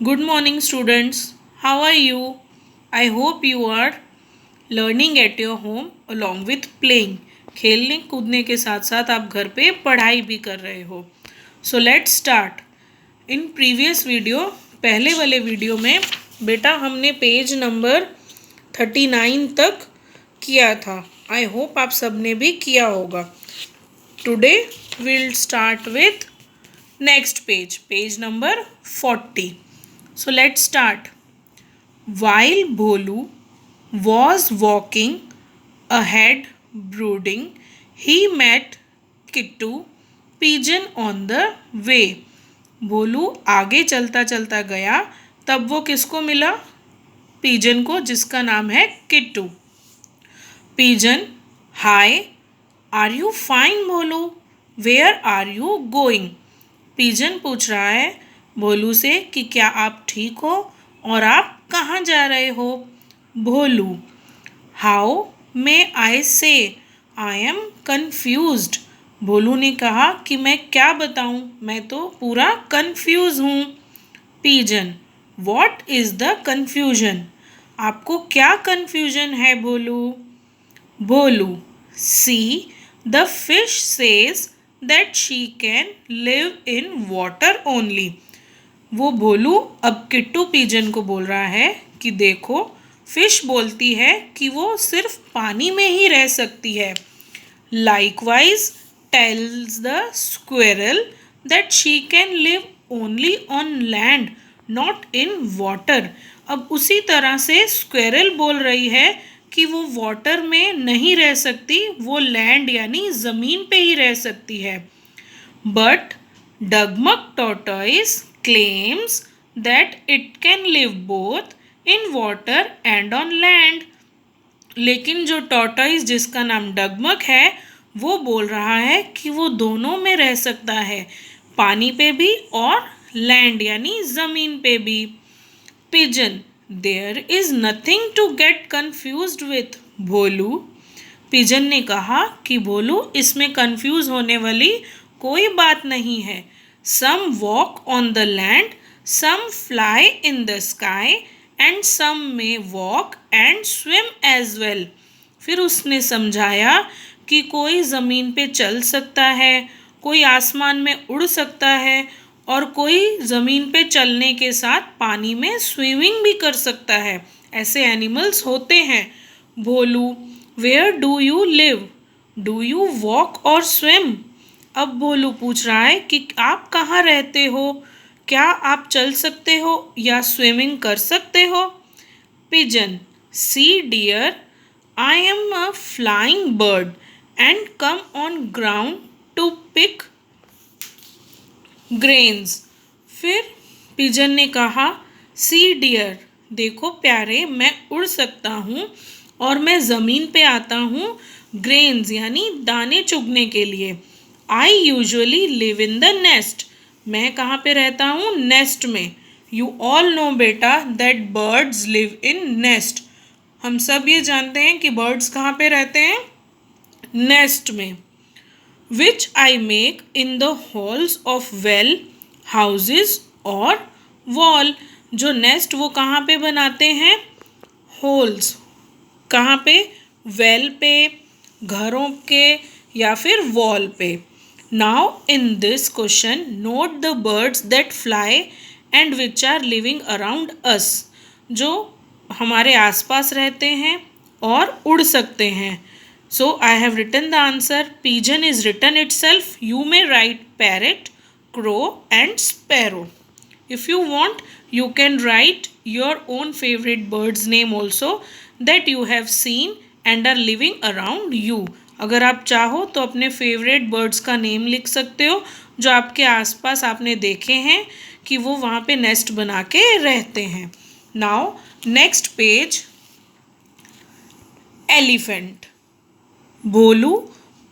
Good morning, students. How are you? I hope you are learning at your home along with playing. खेलने कूदने के साथ साथ आप घर पे पढ़ाई भी कर रहे हो. So let's start. In previous video पहले वाले वीडियो में बेटा हमने पेज नंबर 39 तक किया था. आई होप आप सबने भी किया होगा. Today we'll start with next page number 40. So let's start. While Bholu was walking ahead brooding, he met Kittu pigeon on the way. भोलू आगे चलता चलता गया तब वो किसको मिला? पिजन को, जिसका नाम है Kittu. Pigeon, hi, are you fine Bholu? Where are you going? Pigeon पूछ रहा है भोलू से कि क्या आप ठीक हो और आप कहाँ जा रहे हो? भोलू, हाउ मे आई से, आई एम कन्फ्यूज्ड. भोलू ने कहा कि मैं क्या बताऊं, मैं तो पूरा कन्फ्यूज हूँ. Pigeon, what is the confusion? आपको क्या कन्फ्यूजन है Bholu? Bholu, see the fish says that she can live in water only. वो भोलू अब किट्टू पिजन को बोल रहा है कि देखो, फिश बोलती है कि वो सिर्फ पानी में ही रह सकती है. Likewise tells the squirrel that she can live only on land not in water. अब उसी तरह से स्क्वेरल बोल रही है कि वो वाटर में नहीं रह सकती, वो लैंड यानी ज़मीन पे ही रह सकती है. But Dagmag tortoise claims that it can live both in water and on land. लेकिन जो टॉर्टोइस, जिसका नाम डगमग है, वो बोल रहा है कि वो दोनों में रह सकता है, पानी पे भी और लैंड यानी ज़मीन पे भी. Pigeon, there is nothing to get confused with. Bholu, pigeon ने कहा कि भोलू, इसमें कन्फ्यूज होने वाली कोई बात नहीं है. Some walk on the land, some fly in the sky, and some may walk and swim as well. फिर उसने समझाया कि कोई ज़मीन पे चल सकता है, कोई आसमान में उड़ सकता है और कोई ज़मीन पे चलने के साथ पानी में स्विमिंग भी कर सकता है. ऐसे एनिमल्स होते हैं. Bholu, where do you live? Do you walk or swim? अब भोलू पूछ रहा है कि आप कहाँ रहते हो, क्या आप चल सकते हो या स्विमिंग कर सकते हो? Pigeon, see dear, I am a flying bird and come on ground to pick grains. फिर पिजन ने कहा, सी डियर, देखो प्यारे, मैं उड़ सकता हूँ और मैं ज़मीन पे आता हूँ ग्रेन्स यानी दाने चुगने के लिए. I usually live in the nest. मैं कहाँ पे रहता हूँ? नेस्ट में. यू ऑल नो बेटा that birds live in nest. हम सब ये जानते हैं कि बर्ड्स कहाँ पे रहते हैं? नेस्ट में. Which I make in the holes of well, houses और वॉल. जो नेस्ट वो कहाँ पे बनाते हैं? होल्स. कहाँ पे? वेल पे, घरों के या फिर वॉल पे. Now in this question, note the birds that fly and which are living around us. जो हमारे आसपास रहते हैं और उड़ सकते हैं. So I have written the answer. Pigeon is written itself. You may write parrot, crow and sparrow. If you want, you can write your own favorite bird's name also that you have seen and are living around you. अगर आप चाहो तो अपने favourite birds का name लिख सकते हो जो आपके आसपास आपने देखे हैं कि वो वहाँ पे नेस्ट बना के रहते हैं. Now next page, elephant. Bholu,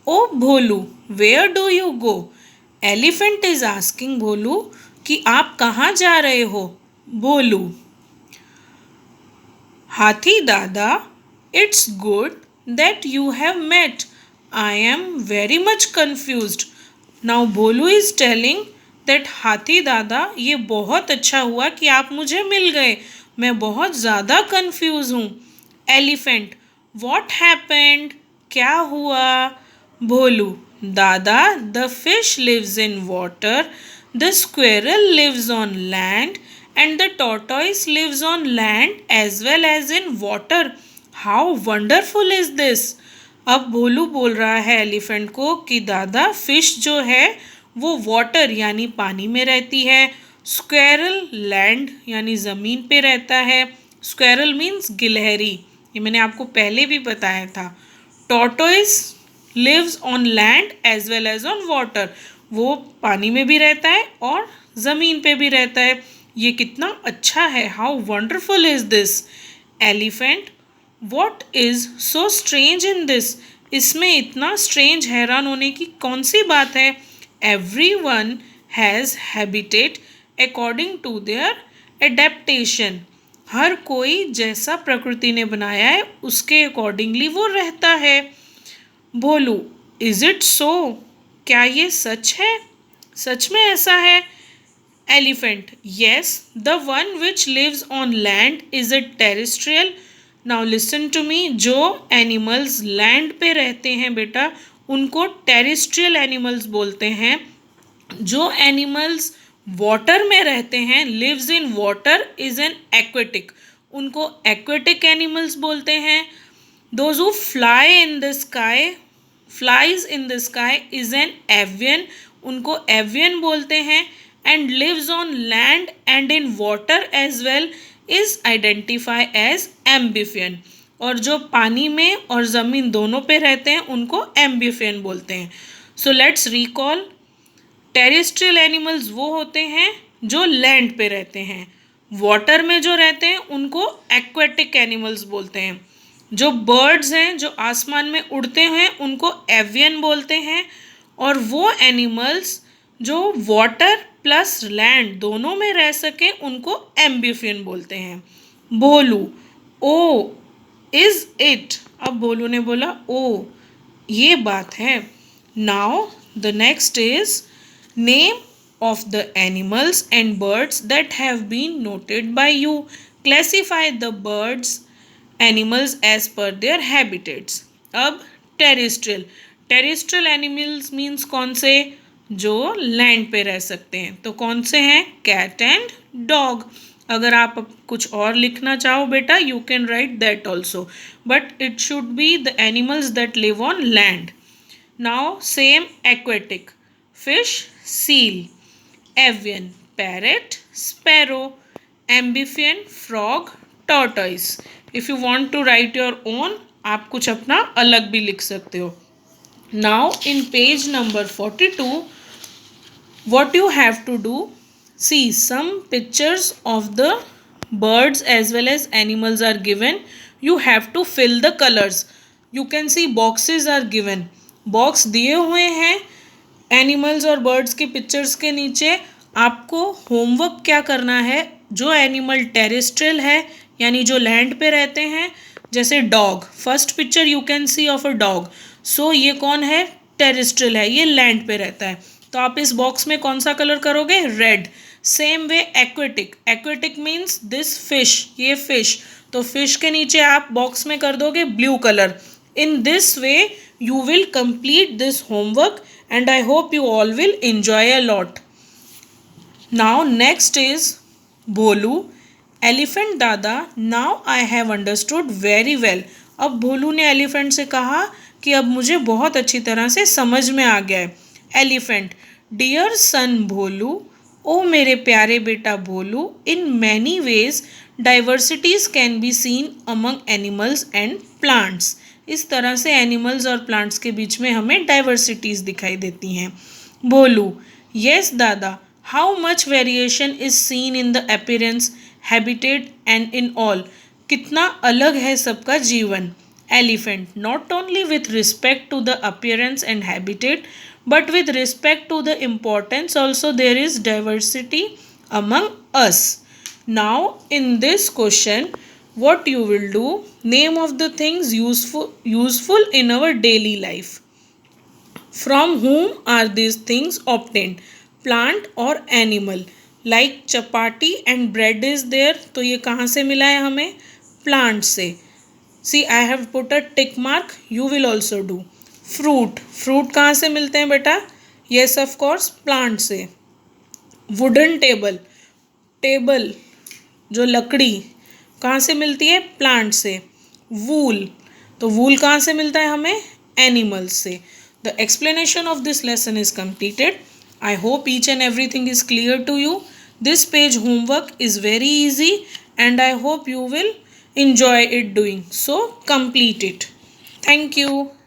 ओ Bholu, where do you go? Elephant is asking Bholu कि आप कहाँ जा रहे हो? भोलू, हाथी दादा, it's good that you have met. I am very much confused. Now Bolu is telling that हाथी दादा, ये बहुत अच्छा हुआ कि आप मुझे मिल गए, मैं बहुत ज़्यादा कंफ्यूज हूँ। एलिफेंट, वॉट हैपेंड, क्या हुआ? भोलू, दादा, the fish lives in water, the squirrel lives on land and the tortoise lives on land as well as in water. How wonderful is this. अब भोलू बोल रहा है एलिफेंट को कि दादा, फिश जो है वो वाटर यानी पानी में रहती है, स्क्वेरल लैंड यानी ज़मीन पे रहता है, स्क्वेरल मीन्स गिलहरी, ये मैंने आपको पहले भी बताया था। Tortoise lives on land as well as on water, वो पानी में भी रहता है और ज़मीन पे भी रहता है। ये कितना अच्छा है, how wonderful is this. Elephant, what is so strange in this, इसमें इतना स्ट्रेंज, हैरान होने की कौन सी बात है? Every one has habitat according to their adaptation, हर कोई जैसा प्रकृति ने बनाया है उसके अकॉर्डिंगली वो रहता है। भोलू, इज इट सो, क्या ये सच है, सच में ऐसा है? Elephant, yes, the one which lives on land is a terrestrial. Now listen to me, जो एनिमल्स लैंड पे रहते हैं बेटा उनको टेरेस्ट्रियल एनिमल्स बोलते हैं। जो एनिमल्स वाटर में रहते हैं, lives in water, is an aquatic, उनको एक्वेटिक एनिमल्स बोलते हैं। Those who fly in the sky, flies in the sky, is an avian, उनको एवियन बोलते हैं। And lives on land and in water as well is identify as amphibian, और जो पानी में और ज़मीन दोनों पे रहते हैं उनको एम्बिफियन बोलते हैं। So let's recall, terrestrial animals वो होते हैं जो लैंड पे रहते हैं, वाटर में जो रहते हैं उनको एक्वेटिक एनिमल्स बोलते हैं, जो बर्ड्स हैं जो आसमान में उड़ते हैं उनको एवियन बोलते हैं, और वो एनिमल्स जो वाटर प्लस लैंड दोनों में रह सके उनको एम्बिफियन बोलते हैं। भोलू, ओ इज इट, अब भोलू ने बोला ओ ये बात है। Now the next is name of the animals and birds that have been noted by you. Classify the birds, animals as per their habitats. अब टेरेस्ट्रियल, टेरेस्ट्रियल एनिमल्स मीन्स कौन से? जो लैंड पे रह सकते हैं, तो कौन से हैं? Cat and dog. अगर आप कुछ और लिखना चाहो बेटा you can write that also, but it should be the animals that live on land. Now same aquatic, fish, seal, avian, parrot, sparrow, amphibian, frog, tortoise. If you want to write your own, आप कुछ अपना अलग भी लिख सकते हो। Now in page number 42, what you have to do, see some pictures of the birds as well as animals are given. You have to fill the colors. You can see boxes are given. Box दिए हुए हैं animals और birds के pictures के नीचे। आपको homework क्या करना है, जो एनिमल टेरेस्ट्रियल है यानी जो लैंड पे रहते हैं, जैसे dog, first picture you can see of a dog, so ये कौन है? टेरेस्ट्रियल है, ये लैंड पे रहता है, तो आप इस बॉक्स में कौन सा कलर करोगे? Red. Same way aquatic, aquatic means this fish, ये फिश, तो फिश के नीचे आप बॉक्स में कर दोगे blue colour. In this way you will complete this homework and I hope you all will enjoy a lot. Now next is Bholu, Elephant Dada, now I have understood very well. अब भोलू ने elephant से कहा कि अब मुझे बहुत अच्छी तरह से समझ में आ गया है। एलिफेंट, डियर सन भोलू, ओ मेरे प्यारे बेटा Bholu, in many ways diversities can be seen among animals and plants. इस तरह से एनिमल्स और प्लांट्स के बीच में हमें डाइवर्सिटीज़ दिखाई देती हैं। भोलू, यस दादा, how much variation is seen in the appearance, habitat and in all, कितना अलग है सबका जीवन। Elephant, not only with respect to the appearance and habitat but with respect to the importance also there is diversity among us. Now in this question what you will do, name of the things useful in our daily life. From whom are these things obtained? Plant और animal. Like chapati and bread is there, तो ये कहाँ से मिला है हमें? Plant से. See I have put a tick mark, you will also do. Fruit, fruit कहाँ से मिलते हैं बेटा? येस ऑफ कोर्स प्लांट से. वुडन टेबल, टेबल जो लकड़ी कहाँ से मिलती है? प्लांट से. वूल, तो वूल कहाँ से मिलता है हमें? एनिमल्स से. The explanation of this lesson is completed. I hope each and everything is clear to you. This page homework is very easy and I hope you will enjoy it doing. So complete it. Thank you.